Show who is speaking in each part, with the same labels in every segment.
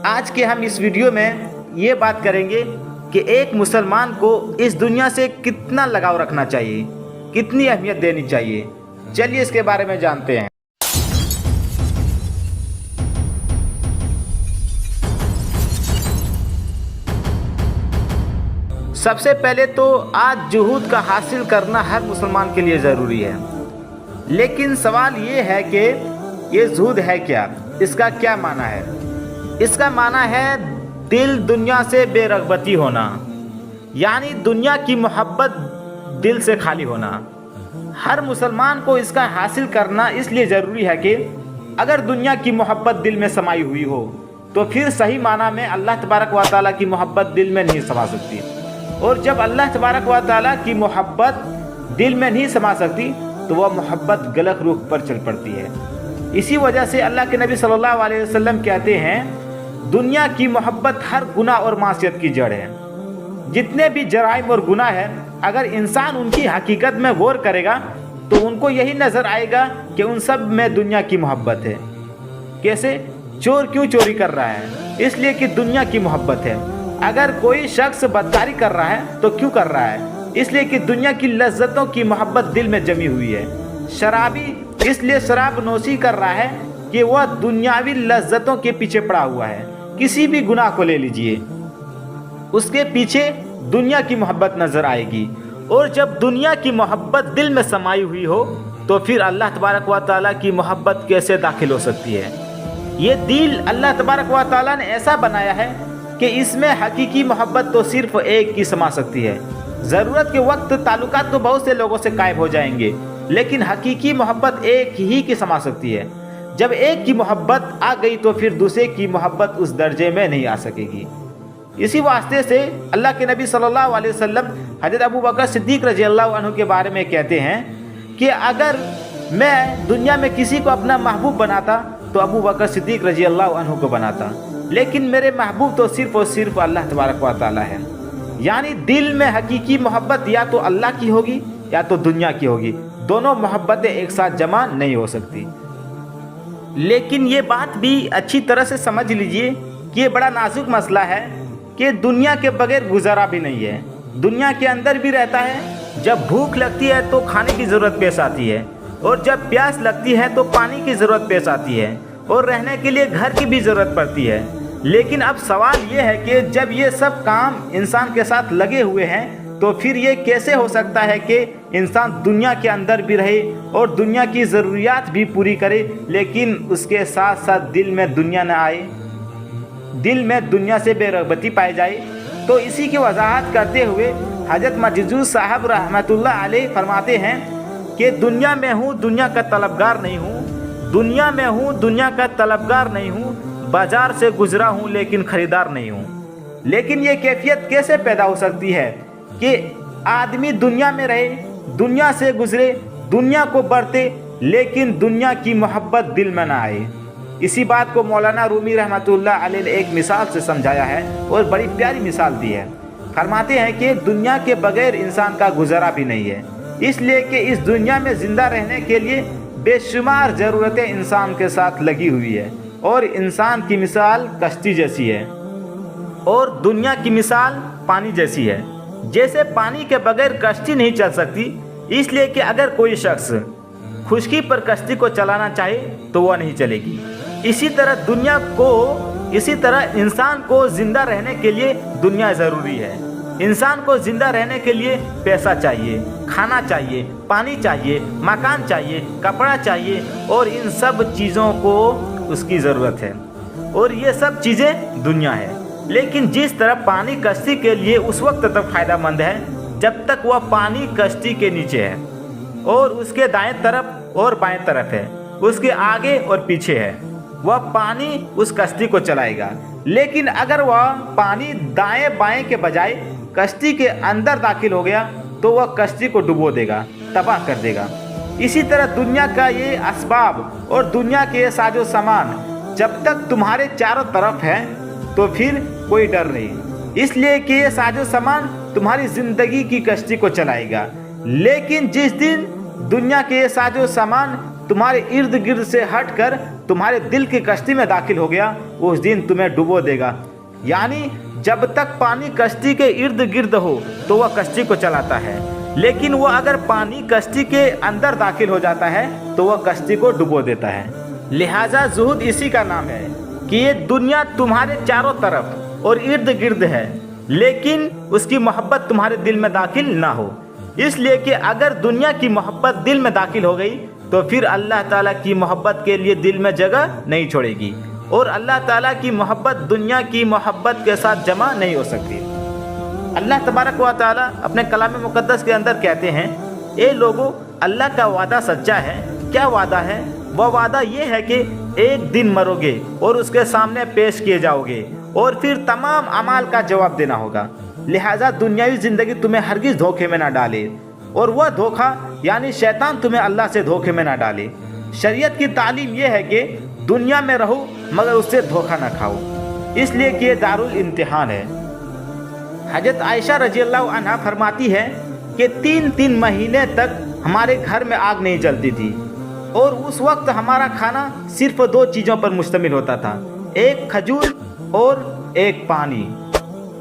Speaker 1: आज के हम इस वीडियो में ये बात करेंगे कि एक मुसलमान को इस दुनिया से कितना लगाव रखना चाहिए, कितनी अहमियत देनी चाहिए। चलिए इसके बारे में जानते हैं। सबसे पहले तो आज जुहूद का हासिल करना हर मुसलमान के लिए ज़रूरी है, लेकिन सवाल ये है कि ये जुहूद है क्या, इसका क्या माना है। इसका माना है दिल दुनिया से बेरग़बती होना, यानी दुनिया की मोहब्बत दिल से खाली होना। हर मुसलमान को इसका हासिल करना इसलिए ज़रूरी है कि अगर दुनिया की मोहब्बत दिल में समाई हुई हो तो फिर सही माना में अल्लाह तबारक व तआला की मोहब्बत दिल में नहीं समा सकती, और जब अल्लाह तबारक व तआला की मोहब्बत दिल में नहीं समा सकती तो वह मोहब्बत गलत रुख पर चल पड़ती है। इसी वजह से अल्लाह के नबी सल्लल्लाहु अलैहि वसल्लम कहते हैं, दुनिया की मोहब्बत हर गुनाह और मासियत की जड़ है। जितने भी जराइम और गुनाह हैं, अगर इंसान उनकी हकीकत में गौर करेगा तो उनको यही नज़र आएगा कि उन सब में दुनिया की मोहब्बत है। कैसे? चोर क्यों चोरी कर रहा है? इसलिए कि दुनिया की मोहब्बत है। अगर कोई शख्स बदकारी कर रहा है तो क्यों कर रहा है? इसलिए कि दुनिया की लज्जतों की मोहब्बत दिल में जमी हुई है। शराबी इसलिए शराब नोशी कर रहा है कि वह दुनियावी लज्जतों के पीछे पड़ा हुआ है। किसी भी गुनाह को ले लीजिए, उसके पीछे दुनिया की मोहब्बत नज़र आएगी, और जब दुनिया की मोहब्बत दिल में समाई हुई हो तो फिर अल्लाह तबारक व तआला की मोहब्बत कैसे दाखिल हो सकती है। ये दिल अल्लाह तबारक व तआला ने ऐसा बनाया है कि इसमें हकीकी मोहब्बत तो सिर्फ एक की समा सकती है। ज़रूरत के वक्त ताल्लुकात तो बहुत से लोगों से गायब हो जाएंगे, लेकिन हकीकी मोहब्बत एक ही की समा सकती है। जब एक की मोहब्बत आ गई तो फिर दूसरे की मोहब्बत उस दर्जे में नहीं आ सकेगी। इसी वास्ते से अल्लाह के नबी सल्लल्लाहु अलैहि वसल्लम हज़रत अबू बकर सिद्दीक़ रज़ियल्लाहु अन्हु के बारे में कहते हैं कि अगर मैं दुनिया में किसी को अपना महबूब बनाता तो अबू बकर सिद्दीक़ रज़ियल्लाहु अन्हु को बनाता, लेकिन मेरे महबूब तो सिर्फ़ और सिर्फ अल्लाह तबारक व तआला है। यानी दिल में हकीकी मोहब्बत या तो अल्लाह की होगी या तो दुनिया की होगी, दोनों मोहब्बतें एक साथ जमा नहीं हो सकती। लेकिन ये बात भी अच्छी तरह से समझ लीजिए कि ये बड़ा नाजुक मसला है कि दुनिया के बगैर गुजारा भी नहीं है। दुनिया के अंदर भी रहता है, जब भूख लगती है तो खाने की ज़रूरत पेश आती है, और जब प्यास लगती है तो पानी की ज़रूरत पेश आती है, और रहने के लिए घर की भी ज़रूरत पड़ती है। लेकिन अब सवाल ये है कि जब ये सब काम इंसान के साथ लगे हुए हैं तो फिर ये कैसे हो सकता है कि इंसान दुनिया के अंदर भी रहे और दुनिया की ज़रूरियात भी पूरी करे, लेकिन उसके साथ साथ दिल में दुनिया न आए, दिल में दुनिया से बेरग़बती पाई जाए। तो इसी की वजाहत करते हुए हज़रत मजजूज़ साहब रहमतुल्लाह अलैह फरमाते हैं कि दुनिया में हूँ, दुनिया का तलबगार नहीं हूँ। दुनिया में हूँ, दुनिया का तलबगार नहीं हूँ। बाज़ार से गुज़रा हूँ लेकिन ख़रीदार नहीं हूँ। लेकिन ये कैफियत कैसे पैदा हो सकती है कि आदमी दुनिया में रहे, दुनिया से गुज़रे, दुनिया को बरते, लेकिन दुनिया की मोहब्बत दिल में ना आए। इसी बात को मौलाना रूमी रहमतुल्लाह अलैह ने एक मिसाल से समझाया है, और बड़ी प्यारी मिसाल दी है। फरमाते हैं कि दुनिया के बगैर इंसान का गुजारा भी नहीं है, इसलिए कि इस दुनिया में ज़िंदा रहने के लिए बेशुमार ज़रूरतें इंसान के साथ लगी हुई है, और इंसान की मिसाल कश्ती जैसी है और दुनिया की मिसाल पानी जैसी है। जैसे पानी के बगैर कश्ती नहीं चल सकती, इसलिए कि अगर कोई शख्स खुश्की पर कश्ती को चलाना चाहे तो वह नहीं चलेगी। इसी तरह इंसान को ज़िंदा रहने के लिए दुनिया ज़रूरी है। इंसान को ज़िंदा रहने के लिए पैसा चाहिए, खाना चाहिए, पानी चाहिए, मकान चाहिए, कपड़ा चाहिए, और इन सब चीज़ों को उसकी ज़रूरत है, और ये सब चीज़ें दुनिया है। लेकिन जिस तरह पानी कश्ती के लिए उस वक्त तक फ़ायदेमंद है जब तक वह पानी कश्ती के नीचे है, और उसके दाएं तरफ और बाएं तरफ है, उसके आगे और पीछे है, वह पानी उस कश्ती को चलाएगा। लेकिन अगर वह पानी दाएं बाएं के बजाय कश्ती के अंदर दाखिल हो गया तो वह कश्ती को डुबो देगा, तबाह कर देगा। इसी तरह दुनिया का ये असबाब और दुनिया के ये साजो सामान जब तक तुम्हारे चारों तरफ है तो फिर कोई डर नहीं, इसलिए कि ये साजो सामान तुम्हारी ज़िंदगी की कश्ती को चलाएगा। लेकिन जिस दिन दुनिया के ये साजो सामान तुम्हारे इर्द गिर्द से हट कर तुम्हारे दिल की कश्ती में दाखिल हो गया, उस दिन तुम्हें डुबो देगा। यानी जब तक पानी कश्ती के इर्द गिर्द हो तो वह कश्ती को चलाता है, लेकिन वह अगर पानी कश्ती के अंदर दाखिल हो जाता है तो वह कश्ती को डुबो देता है। लिहाजा जुहूद इसी का नाम है कि ये दुनिया तुम्हारे चारों तरफ और इर्द गिर्द है, लेकिन उसकी मोहब्बत तुम्हारे दिल में दाखिल ना हो। इसलिए कि अगर दुनिया की मोहब्बत दिल में दाखिल हो गई तो फिर अल्लाह ताला की मोहब्बत के लिए दिल में जगह नहीं छोड़ेगी, और अल्लाह ताला की मोहब्बत दुनिया की मोहब्बत के साथ जमा नहीं हो सकती। अल्लाह तबारक व ताला अपने कलाम मुक़द्दस के अंदर कहते हैं, ए लोगों, अल्लाह का वादा सच्चा है। क्या वादा है? वह वादा ये है कि एक दिन मरोगे और उसके सामने पेश किए जाओगे और फिर तमाम अमाल का जवाब देना होगा। लिहाजा दुनियावी ज़िंदगी तुम्हें हरगिज़ धोखे में ना डाले, और वह धोखा यानी शैतान तुम्हें अल्लाह से धोखे में ना डाले। शरीयत की तालीम यह है कि दुनिया में रहो मगर उससे धोखा ना खाओ, इसलिए कि ये दारुल इम्तिहान है। हजरत आयशा रज़ियल्लाहु अन्हा फरमाती है कि 3 महीने तक हमारे घर में आग नहीं जलती थी, और उस वक्त हमारा खाना सिर्फ 2 चीज़ों पर मुश्तमिल होता था, एक खजूर और एक पानी।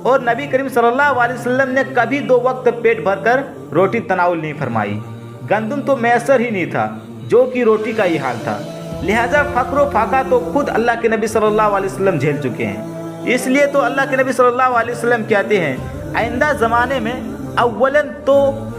Speaker 1: और नबी करीम सल्लल्लाहु अलैहि वसल्लम ने कभी 2 वक्त पेट भरकर रोटी तनाउल नहीं फरमाई। गंदम तो मैसर ही नहीं था, जो कि रोटी का ही हाल था। लिहाजा फ़क्र व फाका तो खुद अल्लाह के नबी सल्लल्लाहु अलैहि वसल्लम झेल चुके हैं। इसलिए तो अल्लाह के नबी सल्लल्लाहु अलैहि वसल्लम कहते हैं, आइंदा ज़माने में अव्वलन तो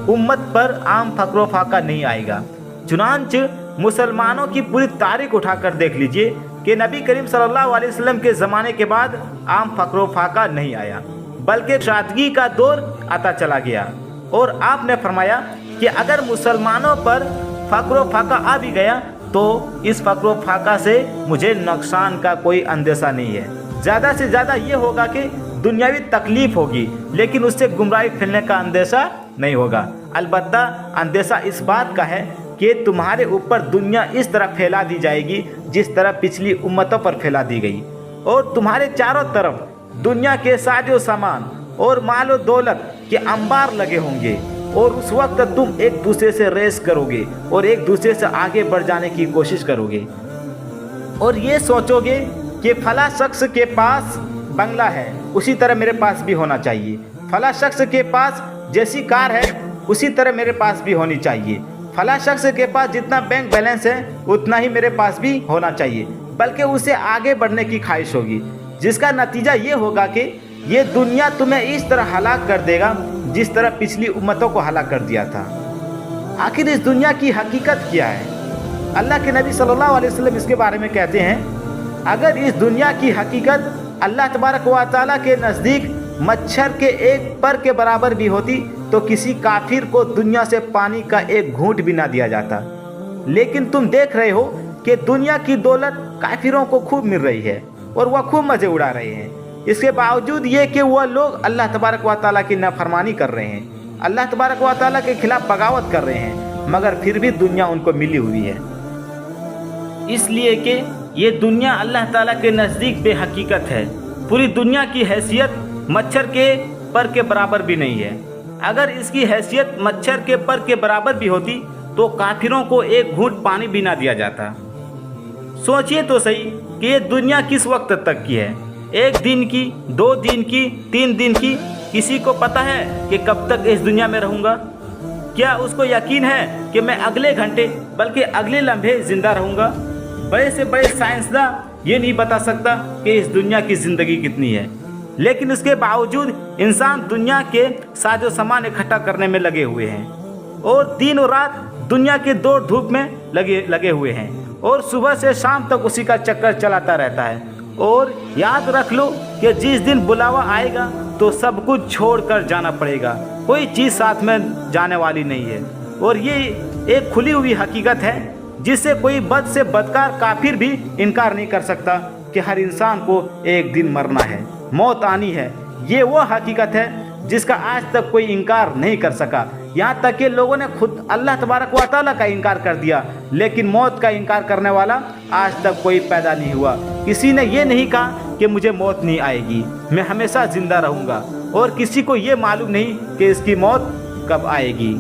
Speaker 1: उम्मत पर आम फ़क्र व फाका नहीं आएगा। चुनांच मुसलमानों की पूरी तारीख उठाकर देख लीजिए कि नबी करीम सल्लल्लाहु अलैहि वसल्लम के ज़माने के बाद आम फ़क्र व फाका नहीं आया, बल्कि शादगी का दौर आता चला गया। और आपने फरमाया कि अगर मुसलमानों पर फ़क्र व फाका आ भी गया तो इस फ़क्र व फाका से मुझे नुकसान का कोई अंदेशा नहीं है। ज़्यादा से ज़्यादा ये होगा कि दुनियावी तकलीफ़ होगी, लेकिन उससे गुमराही फैलने का अंदेशा नहीं होगा। अलबत्ता अंदेशा इस बात का है कि तुम्हारे ऊपर दुनिया इस तरह फैला दी जाएगी जिस तरह पिछली उम्मतों पर फैला दी गई, और तुम्हारे चारों तरफ दुनिया के साजो सामान और मालो दौलत के अंबार लगे होंगे, और उस वक्त तुम एक दूसरे से रेस करोगे और एक दूसरे से आगे बढ़ जाने की कोशिश करोगे, और ये सोचोगे कि फला शख्स के पास बंगला है, उसी तरह मेरे पास भी होना चाहिए। फला शख्स के पास जैसी कार है उसी तरह मेरे पास भी होनी चाहिए। फला शख्स के पास जितना बैंक बैलेंस है उतना ही मेरे पास भी होना चाहिए, बल्कि उसे आगे बढ़ने की ख्वाहिश होगी, जिसका नतीजा ये होगा कि ये दुनिया तुम्हें इस तरह हलाक कर देगा जिस तरह पिछली उम्मतों को हलाक कर दिया था। आखिर इस दुनिया की हकीकत क्या है? अल्लाह के नबी सल्लल्लाहु अलैहि वसल्लम इसके बारे में कहते हैं, अगर इस दुनिया की हकीकत अल्लाह तबारक व तआला के नज़दीक मच्छर के एक पर के बराबर भी होती तो किसी काफिर को दुनिया से पानी का एक घूंट भी ना दिया जाता। लेकिन तुम देख रहे हो कि दुनिया की दौलत काफिरों को खूब मिल रही है और वह खूब मज़े उड़ा रहे हैं। इसके बावजूद ये कि वह लोग अल्लाह तबारक व तआला की नाफरमानी कर रहे हैं, अल्लाह तबारक व तआला के खिलाफ बगावत कर रहे हैं, मगर फिर भी दुनिया उनको मिली हुई है। इसलिए कि ये दुनिया अल्लाह ताला के नज़दीक बेहकीकत है। पूरी दुनिया की हैसियत मच्छर के पर के बराबर भी नहीं है। अगर इसकी हैसियत मच्छर के पर के बराबर भी होती तो काफिरों को एक घूंट पानी भी ना दिया जाता। सोचिए तो सही कि ये दुनिया किस वक्त तक की है, 1 दिन की, 2 दिन की, 3 दिन की? किसी को पता है कि कब तक इस दुनिया में रहूँगा? क्या उसको यकीन है कि मैं अगले घंटे बल्कि अगले लम्हे ज़िंदा रहूँगा? बड़े से बड़े साइंसदान ये नहीं बता सकता कि इस दुनिया की ज़िंदगी कितनी है, लेकिन इसके बावजूद इंसान दुनिया के साजो सामान इकट्ठा करने में लगे हुए हैं, और दिन और रात दुनिया के दौड़ धूप में लगे हुए हैं, और सुबह से शाम तक उसी का चक्कर चलाता रहता है। और याद रख लो कि जिस दिन बुलावा आएगा तो सब कुछ छोड़कर जाना पड़ेगा, कोई चीज़ साथ में जाने वाली नहीं है। और ये एक खुली हुई हकीकत है जिससे कोई बद से बदकार काफिर भी इनकार नहीं कर सकता कि हर इंसान को एक दिन मरना है, मौत आनी है। ये वो हकीकत है जिसका आज तक कोई इनकार नहीं कर सका। यहाँ तक कि लोगों ने खुद अल्लाह तबारक व तआला का इनकार कर दिया, लेकिन मौत का इनकार करने वाला आज तक कोई पैदा नहीं हुआ। किसी ने ये नहीं कहा कि मुझे मौत नहीं आएगी, मैं हमेशा ज़िंदा रहूँगा, और किसी को ये मालूम नहीं कि इसकी मौत कब आएगी।